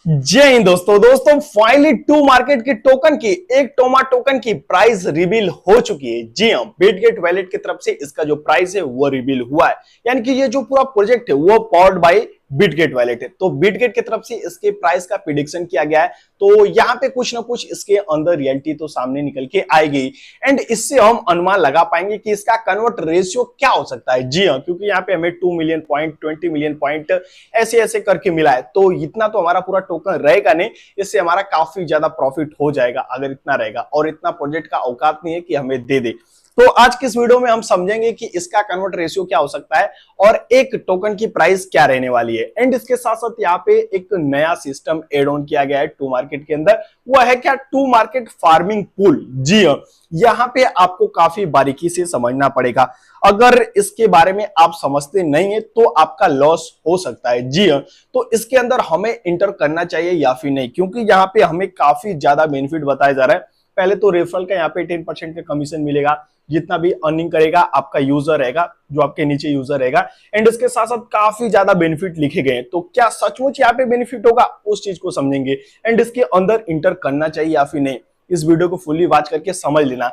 जय हिंद दोस्तों finally to market के टोकन की एक टोमा टोकन की प्राइस रिवील हो चुकी है। जी हाँ, बिटगेट वैलेट की तरफ से इसका जो प्राइस है वो रिवील हुआ है। यानी कि ये जो पूरा प्रोजेक्ट है वो पावर्ड बाय बिटगेट वैलेट है। तो बिटगेट की तरफ से इसके प्राइस का प्रिडिक्शन किया गया है। तो यहाँ पे कुछ ना कुछ इसके अंदर रियलिटी तो सामने निकल के आएगी एंड इससे हम अनुमान लगा पाएंगे कि इसका कन्वर्ट रेशियो क्या हो सकता है। जी हाँ, क्योंकि यहाँ पे हमें 2 मिलियन पॉइंट 20 मिलियन पॉइंट ऐसे ऐसे करके मिला है। तो इतना तो हमारा पूरा टोकन रहेगा नहीं, इससे हमारा काफी ज्यादा प्रॉफिट हो जाएगा अगर इतना रहेगा, और इतना प्रोजेक्ट का औकात नहीं है कि हमें दे दे। तो आज की इस वीडियो में हम समझेंगे कि इसका कन्वर्ट रेशियो क्या हो सकता है और एक टोकन की प्राइस क्या रहने वाली है। एंड इसके साथ साथ यहाँ पे एक नया सिस्टम एड ऑन किया गया है टू मार्केट के अंदर, वो है क्या, टू मार्केट फार्मिंग पूल। जी हाँ, यहाँ पे आपको काफी बारीकी से समझना पड़ेगा। अगर इसके बारे में आप समझते नहीं है तो आपका लॉस हो सकता है। जी हाँ, तो इसके अंदर हमें इंटर करना चाहिए या फिर नहीं, क्योंकि यहाँ पे हमें काफी ज्यादा बेनिफिट बताया जा रहा है। पहले तो रेफरल का यहाँ पे 10% का कमीशन मिलेगा, जितना भी अर्निंग करेगा आपका यूजर रहेगा, जो आपके नीचे यूजर रहेगा। एंड इसके साथ साथ काफी ज्यादा बेनिफिट लिखे गए हैं। तो क्या सचमुच यहाँ पे बेनिफिट होगा, उस चीज को समझेंगे। एंड इसके अंदर इंटर करना चाहिए या फिर नहीं, इस वीडियो को फुल्ली वॉच करके समझ लेना।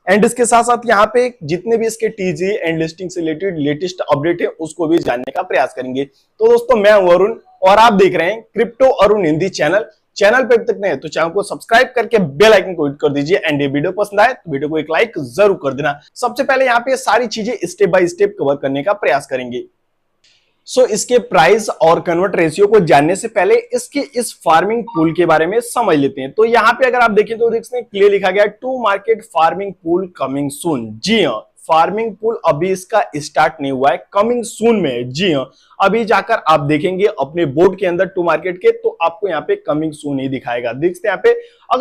एंड इसके साथ साथ यहाँ पे जितने भी इसके टीजी एंड लिस्टिंग से रिलेटेड लेटेस्ट अपडेट है उसको भी जानने का प्रयास करेंगे। तो दोस्तों, मैं हूं अरुण और आप देख रहे हैं क्रिप्टो अरुण हिंदी चैनल पे अभी तक नहीं है तो चैनल को सब्सक्राइब करके बेल आइकन को हिट कर दीजिए। एंड ये वीडियो पसंद आए तो वीडियो को एक लाइक जरूर कर देना। सबसे पहले यहाँ पे सारी चीजें स्टेप बाय स्टेप कवर करने का प्रयास करेंगे। इसके प्राइस और कन्वर्ट रेशियो को जानने से पहले इसके इस फार्मिंग पूल के बारे में समझ लेते हैं। तो यहाँ पे अगर आप देखें तो देखते हैं क्लियर लिखा गया to market farming pool coming soon. जी हाँ, फार्मिंग पूल अभी इसका स्टार्ट नहीं हुआ है, कमिंग सून में है। जी हाँ, अभी जाकर आप देखेंगे अपने बोर्ड के अंदर टू मार्केट के, तो आपको यहाँ पे कमिंग सून ही दिखाएगा। देखते हैं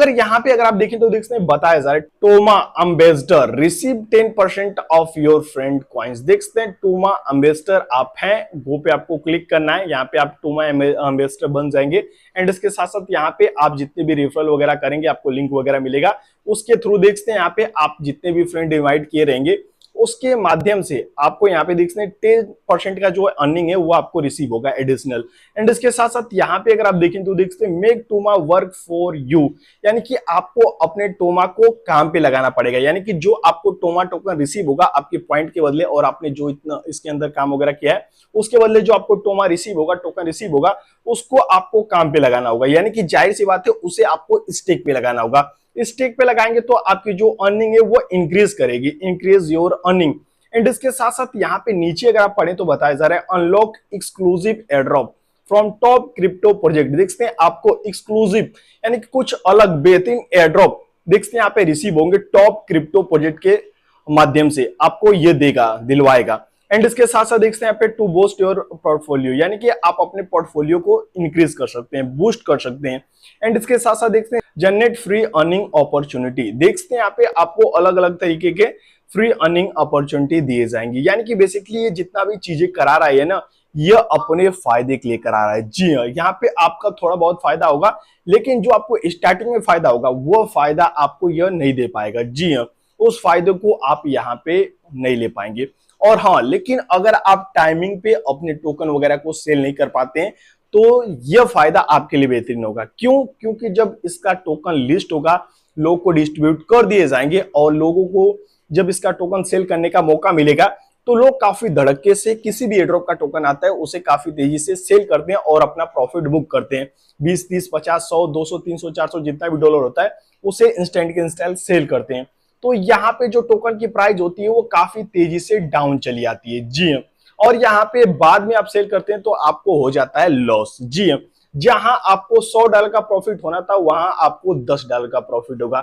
यहाँ पे, अगर आप देखें तो देखते हैं बताया जा रहा है Toma ambassador receive 10% of your friend coins. देखते हैं टोमा एम्बेसडर आप हैं, वो पे आपको क्लिक करना है। यहाँ पे आप टोमा एम्बेसडर बन जाएंगे। एंड इसके साथ साथ यहाँ पे आप जितने भी रेफरल वगैरह करेंगे आपको लिंक वगैरह मिलेगा, उसके थ्रू देखते हैं यहाँ पे आप जितने भी फ्रेंड इनवाइट किए रहेंगे उसके माध्यम से आपको यहाँ पे देखते हैं 10% का जो अर्निंग है वो आपको रिसीव होगा एडिशनल। एंड इसके साथ साथ यहाँ पे अगर आप देखें तो देखते हैं मेक टोमा वर्क फॉर यू, यानी कि आपको अपने टोमा को काम पे लगाना पड़ेगा। यानी कि जो आपको टोमा टोकन रिसीव होगा आपके पॉइंट के बदले, और आपने जो इतना इसके अंदर काम वगैरह किया है उसके बदले जो आपको टोमा रिसीव होगा, टोकन रिसीव होगा, उसको आपको काम पे लगाना होगा। यानी कि जाहिर सी बात है उसे आपको स्टेक पे लगाना होगा। स्टेक पे लगाएंगे तो आपकी जो अर्निंग है वो इंक्रीज करेगी, इंक्रीज योर अर्निंग। एंड इसके साथ साथ यहाँ पे नीचे अगर आप पढ़ें तो बताया जा रहा है unlock exclusive airdrop from top crypto project. देखते हैं आपको एक्सक्लूसिव यानी कि कुछ अलग बेहतरीन एयरड्रॉप देखते हैं यहाँ पे रिसीव होंगे टॉप क्रिप्टो प्रोजेक्ट के माध्यम से, आपको ये देगा, दिलवाएगा। एंड इसके साथ साथ देखते हैं यहाँ पे टू बूस्ट योर पोर्टफोलियो, यानी कि आप अपने पोर्टफोलियो को इंक्रीज कर सकते हैं, बूस्ट कर सकते हैं। एंड इसके साथ साथ देखते हैं जनरेट फ्री अर्निंग अपॉर्चुनिटी। देखते हैं यहाँ पे आपको अलग अलग तरीके के फ्री अर्निंग अपॉर्चुनिटी दिए जाएंगे। यानी कि बेसिकली ये जितना भी चीजें करा रहा है ना, ये अपने फायदे के लिए करा रहा है। जी हाँ, यहाँ पे आपका थोड़ा बहुत फायदा होगा, लेकिन जो आपको स्टार्टिंग में फायदा होगा वो फायदा आपको यह नहीं दे पाएगा। जी हाँ, उस फायदे को आप यहाँ पे नहीं ले पाएंगे। और हाँ, लेकिन अगर आप टाइमिंग पे अपने टोकन वगैरह को सेल नहीं कर पाते हैं तो यह फायदा आपके लिए बेहतरीन होगा। क्यों? क्योंकि जब इसका टोकन लिस्ट होगा, लोगों को डिस्ट्रीब्यूट कर दिए जाएंगे, और लोगों को जब इसका टोकन सेल करने का मौका मिलेगा तो लोग काफी धड़के से किसी भी एयरड्रॉप का टोकन आता है उसे काफी तेजी से सेल करते हैं और अपना प्रॉफिट बुक करते हैं। 20, 30, 50, 100, 200, 300, 400 जितना भी डॉलर होता है उसे इंस्टेंट के इंस्टेंट सेल करते हैं। तो यहाँ पे जो टोकन की प्राइस होती है वो काफी तेजी से डाउन चली आती है। जी हाँ, और यहाँ पे बाद में आप सेल करते हैं तो आपको हो जाता है लॉस। जी हाँ, जहां आपको $100 का प्रॉफिट होना था वहां आपको $10 का प्रॉफिट होगा।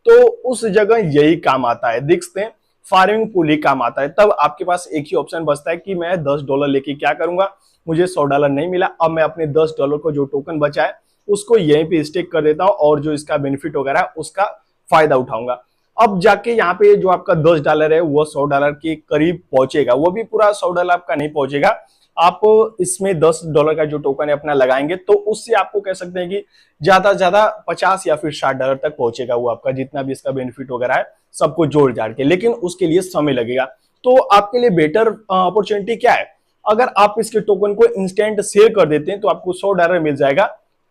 तो उस जगह यही काम आता है, देखते हैं फार्मिंग पूल ही काम आता है। तब आपके पास एक ही ऑप्शन बचता है कि मैं $10 लेके क्या करूंगा, मुझे $100 नहीं मिला, अब मैं अपने $10 को जो टोकन बचा है उसको यहीं पे स्टेक कर देता हूं और जो इसका बेनिफिट वगैरह है उसका फायदा उठाऊंगा। अब जाके यहाँ पे जो आपका $10 है वो $100 के करीब पहुंचेगा, वो भी पूरा $100 आपका नहीं पहुंचेगा। आप इसमें $10 का जो टोकन है अपना लगाएंगे तो उससे आपको कह सकते हैं कि ज्यादा से ज्यादा 50 या फिर $60 तक पहुंचेगा वो आपका, जितना भी इसका बेनिफिट वगैरह है सबको जोड़ जाड़ के, लेकिन उसके लिए समय लगेगा। तो आपके लिए बेटर अपॉर्चुनिटी क्या है, अगर आप इसके टोकन को इंस्टेंट सेल कर देते हैं तो आपको $100 मिल जाएगा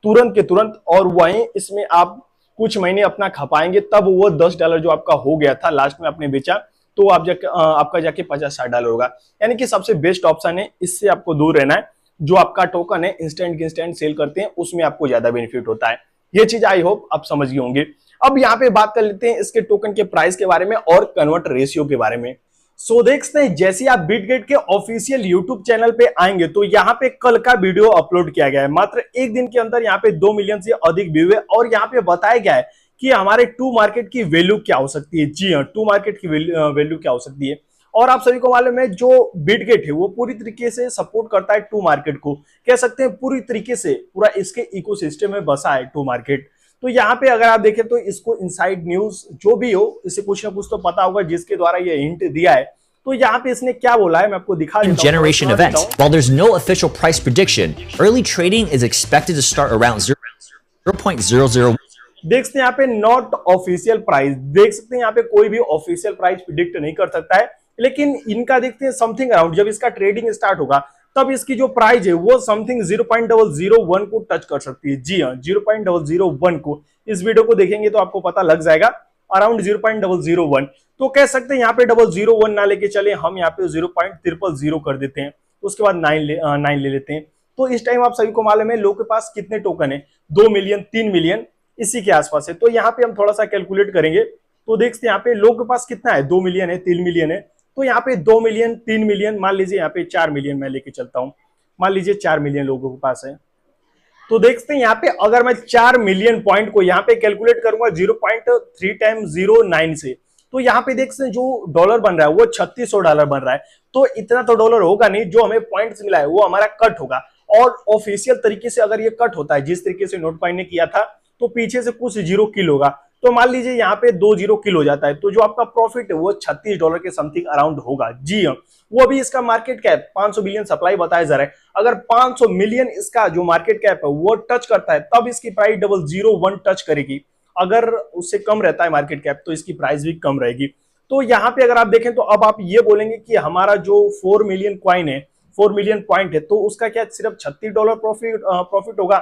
तुरंत के तुरंत, और वहीं इसमें आप कुछ महीने अपना खपाएंगे तब वो $10 जो आपका हो गया था लास्ट में आपने बेचा, तो आप जाके आपका जाके $50-60 होगा। यानी कि सबसे बेस्ट ऑप्शन है, इससे आपको दूर रहना है। जो आपका टोकन है इंस्टेंट सेल करते हैं, उसमें आपको ज्यादा बेनिफिट होता है। ये चीज आई होप आप समझ गए होंगे। अब यहाँ पे बात कर लेते हैं इसके टोकन के प्राइस के बारे में और कन्वर्ट रेशियो के बारे में। सो देखते हैं, जैसे आप बिटगेट के ऑफिशियल यूट्यूब चैनल पे आएंगे तो यहाँ पे कल का वीडियो अपलोड किया गया है। मात्र एक दिन के अंदर यहाँ पे 2 मिलियन से अधिक व्यू है और यहाँ पे बताया गया है कि हमारे टू मार्केट की वैल्यू क्या हो सकती है। जी हाँ, टू मार्केट की वैल्यू क्या हो सकती है। और आप सभी को मालूम है जो बिटगेट है वो पूरी तरीके से सपोर्ट करता है टू मार्केट को, कह सकते हैं पूरी तरीके से पूरा इसके इकोसिस्टम में बसा है टू मार्केट। तो यहाँ पे अगर आप देखें तो इसको इनसाइड न्यूज जो भी हो, इसे कुछ ना कुछ तो पता होगा जिसके द्वारा ये हिंट दिया है। तो यहाँ पे इसने क्या बोला है मैं आपको दिखा देता हूं। Generation event. While there's no official price prediction, early trading is expected to start around 0.00. देख सकते हैं यहाँ पे नॉट ऑफिशियल प्राइस, देख सकते हैं यहाँ पे कोई भी ऑफिशियल प्राइस प्रिडिक्ट नहीं कर सकता है, लेकिन इनका देखते हैं समथिंग अराउंड जब इसका ट्रेडिंग स्टार्ट होगा तब इसकी जो प्राइस है वो समथिंग 0.001 को टच कर सकती है। जी हाँ, 0.001 को, इस वीडियो को देखेंगे तो आपको पता लग जाएगा, अराउंड 0.001। तो कह सकते हैं यहाँ पे 001 ना लेके चले, हम यहाँ पे 0.000 कर देते हैं, उसके बाद 9 ले लेते हैं। तो इस टाइम आप सभी को मालूम है लोगों के पास कितने टोकन है, 2 मिलियन 3 मिलियन इसी के आसपास है। तो यहाँ पे हम थोड़ा सा कैलकुलेट करेंगे तो देखते हैं यहाँ पे लोगों के पास कितना है, 2 मिलियन है 3 मिलियन है। तो यहाँ पे 2 मिलियन 3 मिलियन, मान लीजिए यहाँ पे 4 मिलियन मैं लेके चलता हूँ, मान लीजिए 4 मिलियन लोगों के पास है। तो देखते हैं यहाँ पे अगर मैं 4 मिलियन पॉइंट को यहाँ पे कैलकुलेट करूंगा 0.3 टाइम्स 09 से, तो यहाँ पे देख सकते हैं जो डॉलर बन रहा है वो $3600 बन रहा है। तो इतना तो डॉलर होगा नहीं, जो हमें पॉइंट्स मिला है वो हमारा कट होगा। और ऑफिशियल तरीके से अगर ये कट होता है जिस तरीके से नोट कॉइन ने किया था, तो पीछे से कुछ जीरो किल होगा, तो मान लीजिए यहाँ पे 2 जीरो किल हो जाता है, तो जो आपका प्रॉफिट है वो $36 के समथिंग अराउंड होगा। जी हाँ, वो अभी इसका मार्केट कैप 500 बिलियन सप्लाई बताया जा रहा है। अगर 500 मिलियन इसका जो मार्केट कैप है वो टच करता है तब इसकी प्राइस 001 टच करेगी। अगर उससे कम रहता है मार्केट कैप तो इसकी प्राइस भी कम रहेगी। तो यहाँ पे अगर आप देखें तो अब आप ये बोलेंगे कि हमारा जो 4 मिलियन कॉइन है, 4 मिलियन पॉइंट है, तो उसका क्या सिर्फ $36 प्रॉफिट होगा?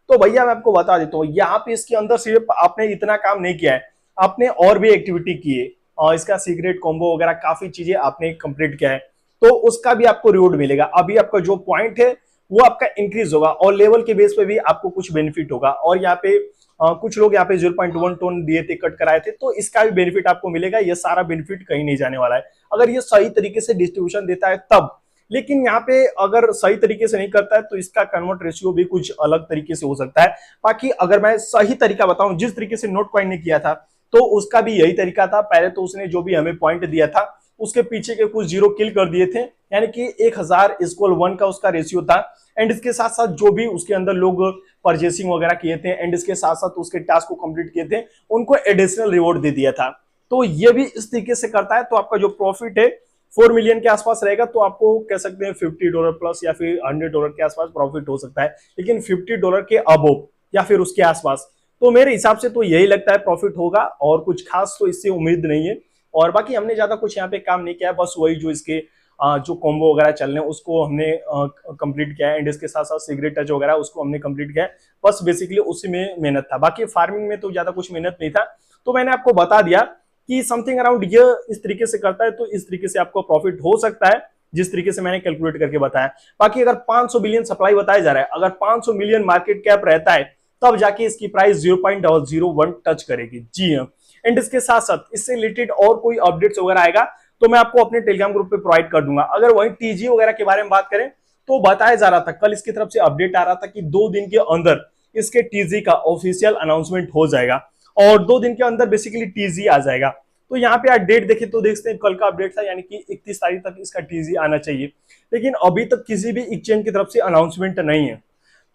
तो भैया मैं आपको बता देता हूँ, यहाँ पे इसके अंदर सिर्फ आपने इतना काम नहीं किया है, आपने और भी एक्टिविटी की है और इसका सीक्रेट कॉम्बो वगैरह काफी चीजें आपने कंप्लीट किया है, तो उसका भी आपको रिवॉर्ड मिलेगा। अभी आपका जो पॉइंट है वो आपका इंक्रीज होगा और लेवल के बेस पे भी आपको कुछ बेनिफिट होगा। और यहाँ पे कुछ लोग यहाँ पे 0.1 टोन दिए थे, कट कराए थे, तो इसका भी बेनिफिट आपको मिलेगा। ये सारा बेनिफिट कहीं नहीं जाने वाला है अगर ये सही तरीके से डिस्ट्रीब्यूशन देता है तब। लेकिन यहाँ पे अगर सही तरीके से नहीं करता है तो इसका कन्वर्ट रेशियो भी कुछ अलग तरीके से हो सकता है। बाकी अगर मैं सही तरीका बताऊं, जिस तरीके से नोट कॉइन ने किया था तो उसका भी यही तरीका था। पहले तो उसने जो भी हमें पॉइंट दिया था उसके पीछे के कुछ जीरो किल कर दिए थे, यानी कि 1000:1 का उसका रेशियो था। एंड इसके साथ साथ जो भी उसके अंदर लोग परचेसिंग वगैरह किए थे एंड इसके साथ साथ उसके टास्क को कंप्लीट किए थे, उनको एडिशनल रिवॉर्ड दे दिया था। तो ये भी इस तरीके से करता है। तो आपका जो प्रॉफिट है 4 मिलियन के आसपास रहेगा, तो आपको कह सकते हैं $50 प्लस या फिर $100 के आसपास प्रॉफिट हो सकता है। लेकिन $50 के अबव या फिर उसके आसपास, तो मेरे हिसाब से तो यही लगता है प्रॉफिट होगा, और कुछ खास तो इससे उम्मीद नहीं है। और बाकी हमने ज्यादा कुछ यहाँ पे काम नहीं किया है, बस वही जो इसके जो कॉम्बो वगैरह चल रहे हैं उसको हमने कंप्लीट किया है एंड इसके साथ साथ सीक्रेट टच वगैरह उसको हमने कंप्लीट किया है। बस बेसिकली उसी में मेहनत था, बाकी फार्मिंग में तो ज्यादा कुछ मेहनत नहीं था। तो मैंने आपको बता दिया कि समथिंग अराउंड ये इस तरीके से करता है, तो इस तरीके से आपको प्रॉफिट हो सकता है जिस तरीके से मैंने कैलकुलेट करके बताया। बाकी अगर 500 बिलियन सप्लाई बताया जा रहा है, अगर 500 मिलियन मार्केट कैप रहता है तब जाके इसकी प्राइस 0.01 टच करेगी। जी हाँ, एंड इसके साथ साथ इससे रिलेटेड और कोई अपडेट्स वगैरह आएगा तो मैं आपको अपने टेलीग्राम ग्रुप पे प्रोवाइड कर दूंगा। अगर वही टीजी वगैरह के बारे में बात करें तो बताया जा रहा था, कल इसकी तरफ से अपडेट आ रहा था कि 2 दिन के अंदर इसके टीजी का ऑफिशियल अनाउंसमेंट हो जाएगा और 2 दिन के अंदर बेसिकली टीजी आ जाएगा। तो यहाँ पे आप डेट देखें तो देखते हैं कल का अपडेट था, यानी कि 31 तारीख तक इसका टीजी आना चाहिए, लेकिन अभी तक किसी भी एक्सचेंज की तरफ से अनाउंसमेंट नहीं है,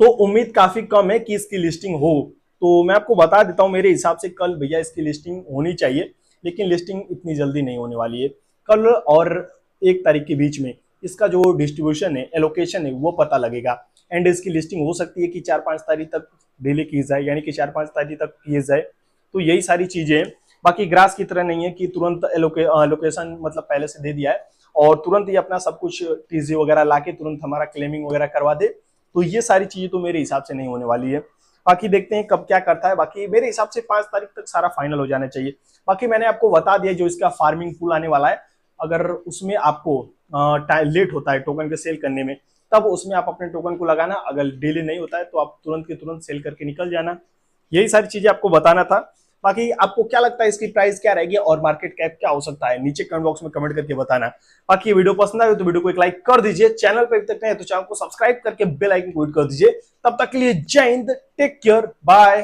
तो उम्मीद काफी कम है कि इसकी लिस्टिंग हो। तो मैं आपको बता देता हूं, मेरे हिसाब से कल भैया इसकी लिस्टिंग होनी चाहिए, लेकिन लिस्टिंग इतनी जल्दी नहीं होने वाली है। कल और 1 तारीख के बीच में इसका जो डिस्ट्रीब्यूशन है, एलोकेशन है, वो पता लगेगा एंड इसकी लिस्टिंग हो सकती है कि 4-5 तारीख तक डिले की जाए, यानी कि 4-5 तारीख तक किए जाए। तो यही सारी चीजें हैं। बाकी ग्रास की तरह नहीं है कि तुरंत एलोकेशन मतलब पहले से दे दिया है और तुरंत ही अपना सब कुछ टीजी वगैरह लाके तुरंत हमारा क्लेमिंग वगैरह करवा दे, तो ये सारी चीजें तो मेरे हिसाब से नहीं होने वाली है। बाकी देखते हैं कब क्या करता है। बाकी मेरे हिसाब से 5 तारीख तक सारा फाइनल हो जाना चाहिए। बाकी मैंने आपको बता दिया जो इसका फार्मिंग पूल आने वाला है, अगर उसमें आपको लेट होता है टोकन के सेल करने में, तब उसमें आप अपने टोकन को लगाना। अगर डिले नहीं होता है तो आप तुरंत के तुरंत सेल करके निकल जाना। यही सारी चीजें आपको बताना था। बाकी आपको क्या लगता है इसकी प्राइस क्या रहेगी और मार्केट कैप क्या हो सकता है, नीचे कमेंट बॉक्स में कमेंट करके बताना। बाकी ये वीडियो पसंद आए तो वीडियो को एक लाइक कर दीजिए, चैनल पे अभी तक नहीं है तो चैनल को सब्सक्राइब करके बेल आइकन को हिट कर दीजिए। तब तक के लिए जय हिंद, टेक केयर, बाय।